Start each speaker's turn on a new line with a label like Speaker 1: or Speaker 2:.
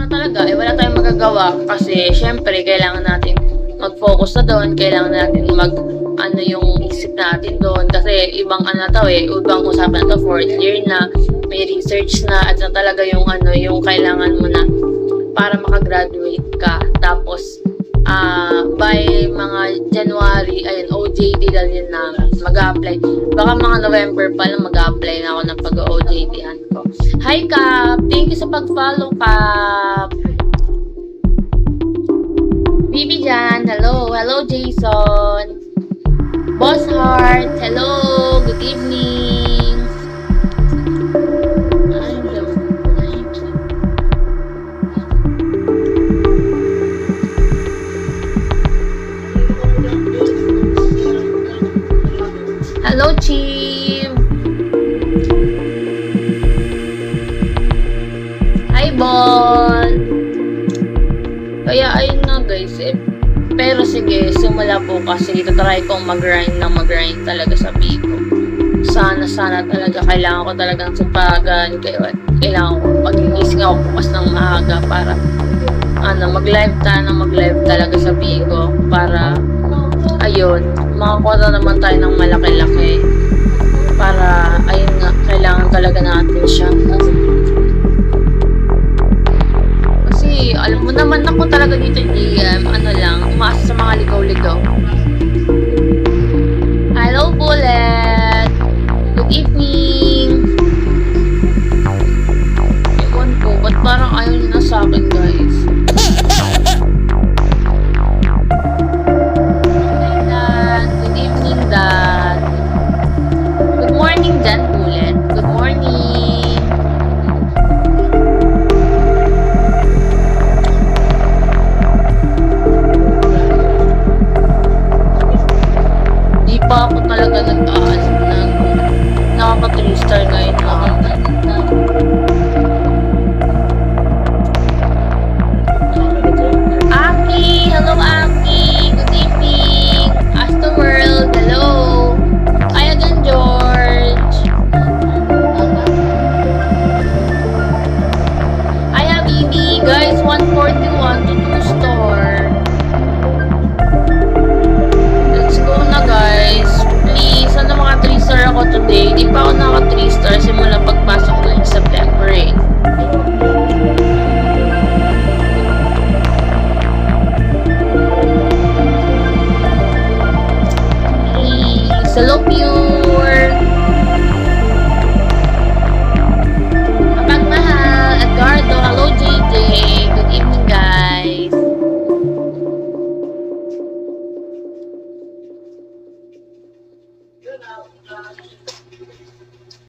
Speaker 1: talaga, wala tayong magagawa kasi syempre kailangan natin mag-focus na doon, kailangan natin ano yung isip natin doon kasi ibang ibang usapan na to, fourth year na, may research na at na talaga yung yung kailangan mo na para makagraduate ka. Tapos by mga January, ayun, OJT dahil yun na mag-a-apply. Baka mga November pa lang mag-a-apply na ako ng pag-OJT-an ko. Hi Cap! Thank you sa pag-follow, Cap! Bibi Jan, hello! Hello Jason! Boss Heart, hello! Good evening! Hello, Chief! Hi, Ball! Kaya, ayun na, guys. Pero sige, simula po kasi try kong mag-grind talaga sa Bigo. Sana talaga. Kailangan ko talagang sipagan. Kailangan ko pag-iising ako bukas ng maaga para mag-live talaga sa Bigo. Para, ayun, makakuha naman tayo ng malaki-laki para, ayun nga, kailangan talaga natin siya kasi alam mo naman ako talaga dito DM, umaasa sa mga ligaw-ligaw. Hello Bullet, good evening. Ewan ko, ba't parang ayaw niyo na sa akin guys? Good morning, Dan Bullet. Good morning. Di pa ako talaga nakaka-3-star ngayon. Aki! Hello, Aki! Good evening! Astro World, hello! Hi again, George! Hi, Habibi! Guys, 141 to 2 store. Let's go na, guys. Please, mga 3-star ako today. Di pa ako naka 3-star simula pagpasok ko ng September eh. Hello, Pure! Kapagmahal, Edgardo, hello, JJ. Good evening, guys.